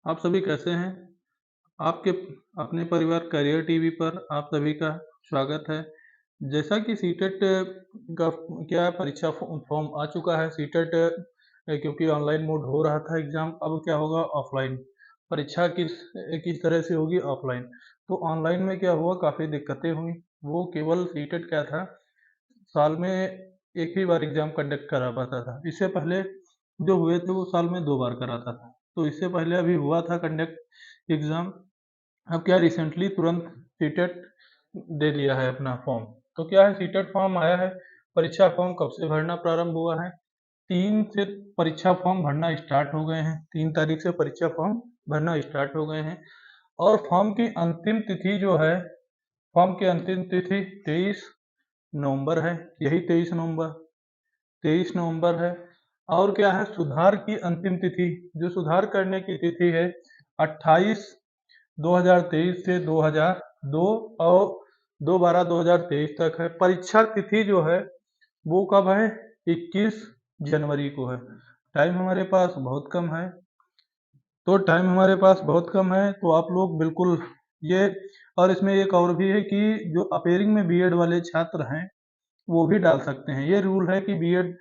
आप सभी कैसे हैं? आपके अपने परिवार करियर टीवी पर आप सभी का स्वागत है। जैसा कि सीटेट का क्या परीक्षा फॉर्म आ चुका है। सीटेट क्योंकि ऑनलाइन मोड हो रहा था एग्ज़ाम, अब क्या होगा ऑफ़लाइन। परीक्षा किस तरह से होगी ऑफ़लाइन। तो ऑनलाइन में क्या हुआ, काफ़ी दिक्कतें हुईं। वो केवल सीटेट क्या था, साल में एक ही बार एग्ज़ाम कंडक्ट करा पाता था। इससे पहले जो हुए थे वो साल में 2 बार कराता था। तो इससे पहले अभी हुआ था कंडक्ट एग्ज़ाम। अब क्या रिसेंटली तुरंत सीटेट दे दिया है अपना फॉर्म। तो क्या है, सीटेट फॉर्म आया है। परीक्षा फॉर्म कब से भरना प्रारंभ हुआ है? 3 से परीक्षा फॉर्म भरना स्टार्ट हो गए हैं। 3 तारीख से परीक्षा फॉर्म भरना स्टार्ट हो गए हैं। और फॉर्म की अंतिम तिथि जो है, फॉर्म की अंतिम तिथि 23 नवंबर है। यही 23 नवंबर है। और क्या है, सुधार की अंतिम तिथि, जो सुधार करने की तिथि है, 28 2023 से 2002 और 2/12/2023 तक है। परीक्षा तिथि जो है वो कब है? 21 जनवरी को है। टाइम हमारे पास बहुत कम है। तो आप लोग बिल्कुल ये, और इसमें एक और भी है कि जो अपेयरिंग में बीएड वाले छात्र हैं वो भी डाल सकते हैं। ये रूल है कि बीएड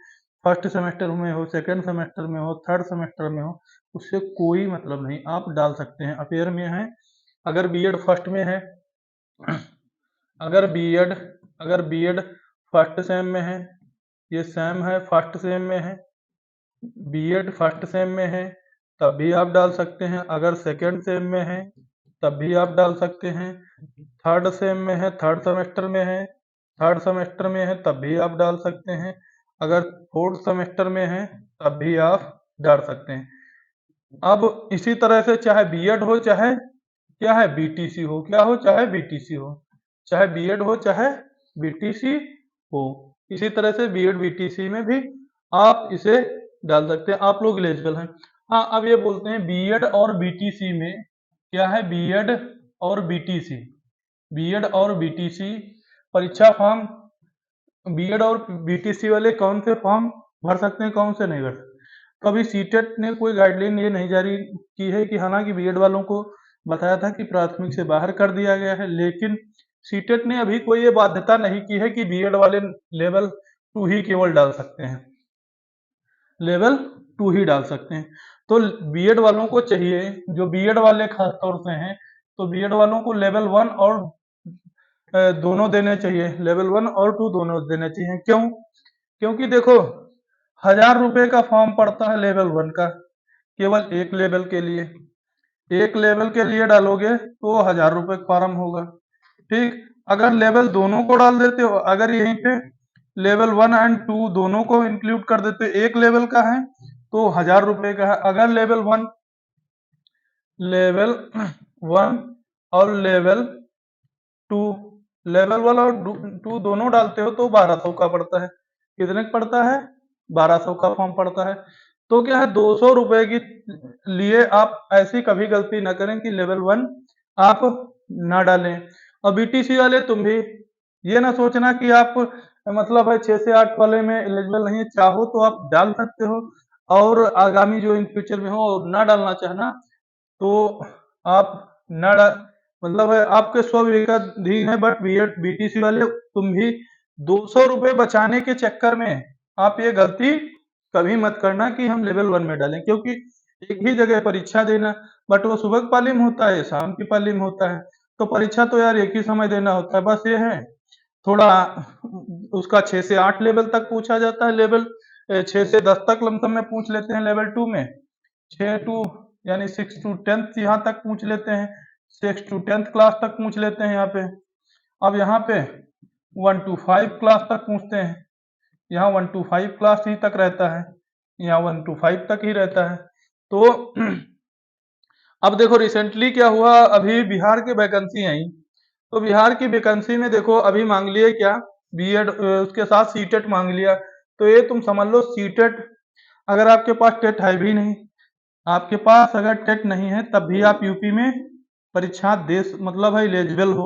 फर्स्ट सेमेस्टर में हो, सेकंड सेमेस्टर में हो, थर्ड सेमेस्टर में हो, उससे कोई मतलब नहीं, आप डाल सकते हैं। अपेयर में है, अगर बीएड फर्स्ट में है, अगर बीएड अगर बीएड फर्स्ट सेम में है, ये सेम है, फर्स्ट सेम में है, बीएड फर्स्ट सेम में है, तब भी आप डाल सकते हैं। अगर सेकंड सेम में है तब भी आप डाल सकते हैं। थर्ड सेम में है, थर्ड सेमेस्टर में है, थर्ड सेमेस्टर में है, तब भी आप डाल सकते हैं। अगर फोर्थ सेमेस्टर में है तब भी आप डाल सकते हैं। अब इसी तरह से चाहे बीएड हो, चाहे क्या है बीटीसी हो, क्या हो, चाहे बीटीसी हो, चाहे बीएड हो, चाहे बीटीसी हो, इसी तरह से बीएड बीटीसी में भी आप इसे डाल सकते हैं। आप लोग एलिजिबल हैं। हाँ, अब ये बोलते हैं बीएड और बीटीसी में क्या है, बीएड और बीटीसी परीक्षा फॉर्म, बीएड और बीटीसी वाले कौन से फॉर्म भर सकते हैं, कौन से नहीं भर सकते। तो अभी सीटेट ने कोई गाइडलाइन ये नहीं जारी की है कि, हालांकि बीएड वालों को बताया था कि प्राथमिक से बाहर कर दिया गया है, लेकिन सीटेट ने अभी कोई ये बाध्यता नहीं की है कि बीएड वाले लेवल 2 ही केवल डाल सकते हैं, लेवल 2 ही डाल सकते हैं। तो बीएड वालों को चाहिए, जो बीएड वाले खास तौर से हैं, तो बीएड वालों को लेवल 1 और दोनों देने चाहिए, लेवल 1 और 2 दोनों देने चाहिए। क्यों? क्योंकि देखो, 1000 रुपए का फॉर्म पड़ता है लेवल 1 का, केवल एक लेवल के लिए। एक लेवल के लिए डालोगे तो 1000 रुपए का फॉर्म होगा। ठीक, अगर लेवल दोनों को डाल देते हो, अगर यहीं पे लेवल 1 एंड 2 दोनों को इंक्लूड कर देते हो, एक लेवल का है तो 1000 रुपए का है। अगर लेवल 1 और लेवल 1 और 2 दोनों डालते हो तो 1200 का पड़ता है। कितने का पड़ता है? 1200 का फॉर्म पड़ता है। तो क्या है, 200 रुपए की लिए आप ऐसी कभी गलती ना करें कि लेवल 1 आप ना डालें। और बीटीसी वाले तुम भी ये ना सोचना कि आप मतलब है 6 से 8 वाले में एलिजिबल नहीं है, चाहो तो आप डाल सकते हो, और आगामी जो इन फ्यूचर में हो ना डालना चाहना तो आप ना डा मतलब है आपके स्वविवेकाधीन है। बट बीटीसी वाले तुम भी 200 रुपए बचाने के चक्कर में आप ये गलती कभी मत करना कि हम लेवल 1 में डालें, क्योंकि एक ही जगह परीक्षा देना, बट वो सुबह का पालिम होता है, शाम की पालिम होता है। तो परीक्षा तो यार एक ही समय देना होता है। बस ये है थोड़ा उसका 6 से 8 लेवल तक पूछा जाता है, लेवल 6 से 10 तक लमसम में पूछ लेते हैं लेवल 2 में। 6 टू यानी 6 टू 10th यहाँ तक पूछ लेते हैं, 6 टू 10th क्लास तक पूछ लेते हैं यहाँ पे। अब यहाँ पे 1 टू 5 क्लास तक पूछते हैं, यहाँ 1 टू 5 क्लास ही तक रहता है, यहाँ 1 टू 5 तक ही रहता है। तो अब देखो रिसेंटली क्या हुआ, अभी बिहार की वैकेंसी आई, तो बिहार की वैकेंसी में देखो अभी मांग लिए क्या, बीएड उसके साथ सीटेट मांग लिया। तो ये तुम समझ लो सीटेट, अगर आपके पास टेट है भी नहीं, आपके पास अगर टेट नहीं है तब भी आप यूपी में परीक्षा दे मतलब है एलिजिबल हो।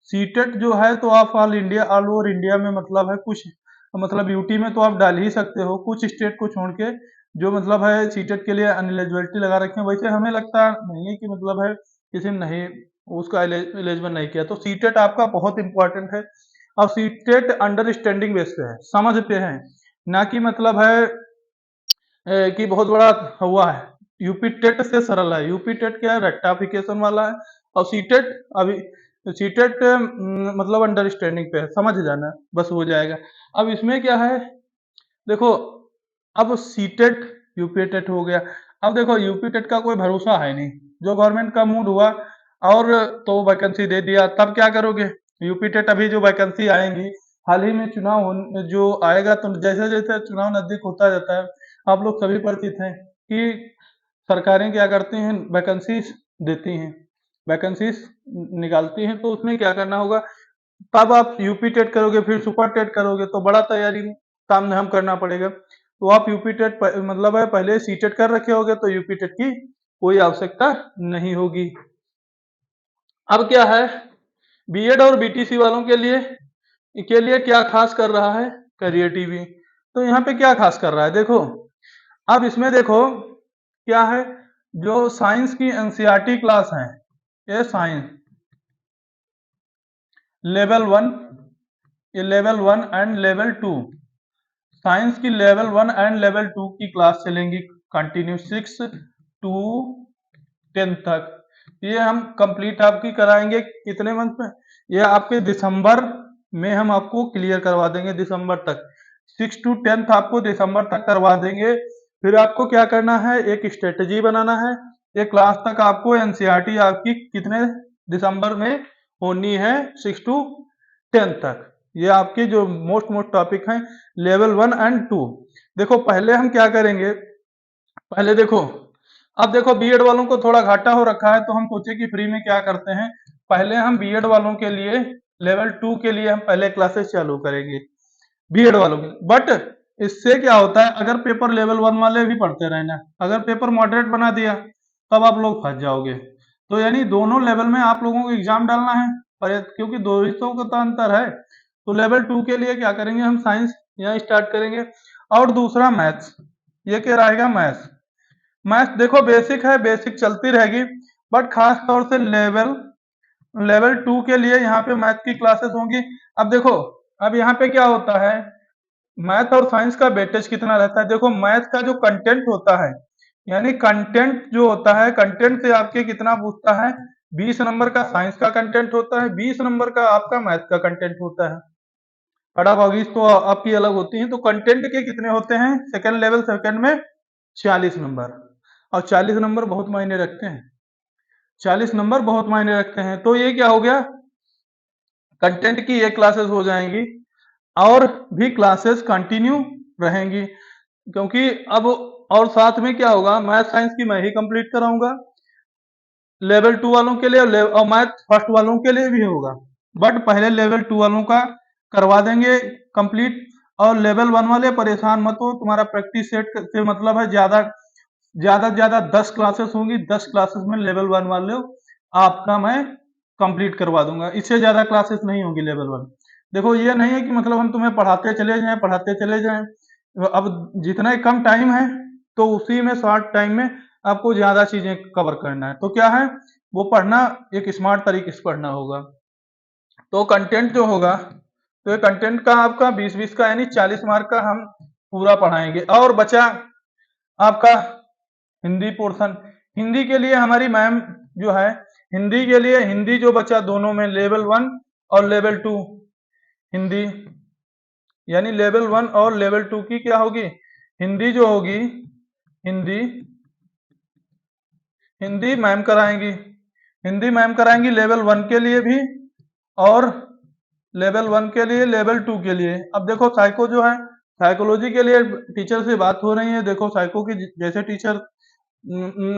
सीटेट जो है तो आप ऑल ओवर इंडिया में मतलब है कुछ, मतलब यूटी में तो आप डाल ही सकते हो, कुछ स्टेट को छोड़ के जो मतलब है सीटेट के लिए अनएलिजिबिलिटी लगा रखे हैं, वैसे हमें लगता नहीं है कि मतलब है किसी ने नहीं उसका एलिजिबल नहीं किया। तो सीटेट आपका बहुत इंपॉर्टेंट है, और सीटेट अंडरस्टैंडिंग बेस पे है, समझ पे है, ना कि मतलब है कि बहुत बड़ा हुआ है। यूपी टेट से सरल है। यूपी टेट क्या है, रेक्टाफिकेशन वाला है, और सीटेट अभी सीटेट मतलब अंडरस्टैंडिंग पे है, समझ जाना बस हो जाएगा। अब इसमें क्या है, देखो अब सीटेट यूपी टेट हो गया। अब देखो यूपी टेट का कोई भरोसा है नहीं, जो गवर्नमेंट का मूड हुआ और तो वैकेंसी दे दिया, तब क्या करोगे। यूपी टेट अभी जो वैकेंसी आएंगी, हाल ही में चुनाव जो आएगा, तो जैसे जैसे चुनाव नजदीक होता जाता है, आप लोग सभी परिचित हैं कि सरकारें क्या करती हैं, वैकेंसीज देती हैं, वैकेंसीज निकालती हैं, तो उसमें क्या करना होगा, तब आप यूपी टेट करोगे, फिर सुपर टेट करोगे, तो बड़ा तैयारी तामझाम करना पड़ेगा। तो आप यूपी टेट मतलब है पहले सी टेट कर रखे होगे, तो यूपी टेट की कोई आवश्यकता नहीं होगी। अब क्या है, बीएड और बीटीसी वालों के लिए क्या खास कर रहा है करियर टीवी। तो यहाँ पे क्या खास कर रहा है, देखो अब इसमें देखो क्या है, जो साइंस की एनसीईआरटी क्लास है, ये साइंस लेवल 1, ये लेवल 1 एंड लेवल 2, साइंस की लेवल 1 एंड लेवल 2 की क्लास चलेंगी कंटिन्यू 6 टू 10 तक। ये हम कंप्लीट आपकी कराएंगे कितने मंथ में, ये आपके दिसंबर में हम आपको क्लियर करवा देंगे, दिसंबर तक 6 टू 10 आपको दिसंबर तक करवा देंगे। फिर आपको क्या करना है, एक स्ट्रेटेजी बनाना है, एक क्लास तक आपको एनसीईआरटी आपकी कितने दिसंबर में होनी है, 6 टू 10 तक। ये आपके जो मोस्ट मोस्ट टॉपिक हैं लेवल 1 एंड 2। देखो पहले हम क्या करेंगे, पहले देखो, अब देखो बीएड वालों को थोड़ा घाटा हो रखा है, तो हम सोचे कि फ्री में क्या करते हैं, पहले हम बीएड वालों के लिए लेवल 2 के लिए हम पहले क्लासेस चालू करेंगे बीएड वालों के। बट इससे क्या होता है, अगर पेपर लेवल 1 वाले भी पढ़ते रहना, अगर पेपर मॉडरेट बना दिया, तब आप लोग फंस जाओगे। तो यानी दोनों लेवल में आप लोगों को एग्जाम डालना है, और क्योंकि 200 का तो अंतर है, तो लेवल 2 के लिए क्या करेंगे, हम साइंस यहाँ स्टार्ट करेंगे। और दूसरा मैथ्स, ये क्या रहेगा, मैथ्स। मैथ्स देखो बेसिक है, बेसिक चलती रहेगी, बट खास तौर से लेवल लेवल 2 के लिए यहाँ पे मैथ की क्लासेस होंगी। अब देखो, अब यहाँ पे क्या होता है, मैथ और साइंस का वेटेज कितना रहता है, देखो मैथ का जो कंटेंट होता है, यानी कंटेंट जो होता है, कंटेंट से आपके कितना पूछता है, 20 नंबर का साइंस का कंटेंट होता है, 20 नंबर का आपका मैथ का कंटेंट होता है। पढ़ाभागी तो आपकी अलग होती है। तो कंटेंट के कितने होते हैं, सेकंड लेवल सेकंड में 40 नंबर, और 40 नंबर बहुत मायने रखते हैं, 40 नंबर बहुत मायने रखते हैं। तो ये क्या हो गया, कंटेंट की ये क्लासेस हो जाएंगी, और भी क्लासेस कंटिन्यू रहेंगी, क्योंकि अब और साथ में क्या होगा, मैथ साइंस की मैं ही कंप्लीट कराऊंगा लेवल 2 वालों के लिए, और मैथ फर्स्ट वालों के लिए भी होगा, बट पहले लेवल 2 वालों का करवा देंगे कंप्लीट। और लेवल 1 वाले परेशान मत हो, तुम्हारा प्रैक्टिस सेट से मतलब है, ज्यादा ज्यादा से ज्यादा 10 क्लासेस होंगी, 10 क्लासेस में लेवल 1 वाले आपका मैं कंप्लीट करवा दूंगा, इससे ज्यादा क्लासेस नहीं होगी लेवल 1। देखो ये नहीं है कि मतलब हम तुम्हें पढ़ाते चले जाएं, पढ़ाते चले जाएं, अब जितना कम टाइम है, तो उसी में शॉर्ट टाइम में आपको ज्यादा चीजें कवर करना है। तो क्या है, वो पढ़ना एक स्मार्ट तरीके से पढ़ना होगा। तो कंटेंट जो होगा, तो ये कंटेंट का आपका 20-20 का यानी 40 मार्क का हम पूरा पढ़ाएंगे। और बचा आपका हिंदी पोर्शन। हिंदी के लिए हमारी मैम जो है, हिंदी के लिए हिंदी जो बचा दोनों में लेवल 1 और लेवल 2, हिंदी यानी लेवल 1 और लेवल 2 की क्या होगी, हिंदी जो होगी, हिंदी हिंदी मैम कराएंगी, हिंदी मैम कराएंगी लेवल 1 के लिए भी, और लेवल 1 के लिए, लेवल 2 के लिए। अब देखो साइको जो है, साइकोलॉजी के लिए टीचर से बात हो रही है, देखो साइको की जैसे टीचर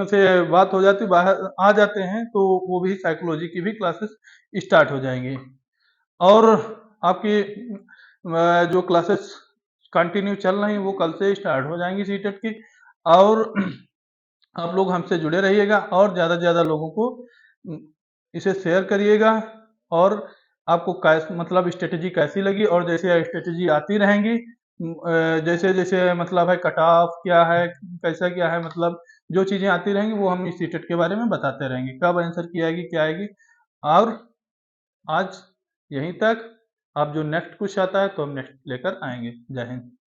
से बात हो जाती, बाहर आ जाते हैं, तो वो भी साइकोलॉजी की भी क्लासेस स्टार्ट हो जाएंगी। और आपकी जो क्लासेस कंटिन्यू चल रही हैं, वो कल से स्टार्ट हो जाएंगी सीटेट की। और आप लोग हमसे जुड़े रहिएगा, और ज़्यादा से ज़्यादा लोगों को इसे शेयर करिएगा। और आपको कैस मतलब स्ट्रेटेजी कैसी लगी, और जैसे स्ट्रेटेजी आती रहेंगी, जैसे जैसे मतलब है कट ऑफ क्या है, कैसा क्या है, मतलब जो चीज़ें आती रहेंगी वो हम इस सीटेट के बारे में बताते रहेंगे, कब आंसर की आएगी, क्या आएगी। और आज यहीं तक। अब जो नेक्स्ट कुछ आता है तो हम नेक्स्ट लेकर आएँगे। जय हिंद।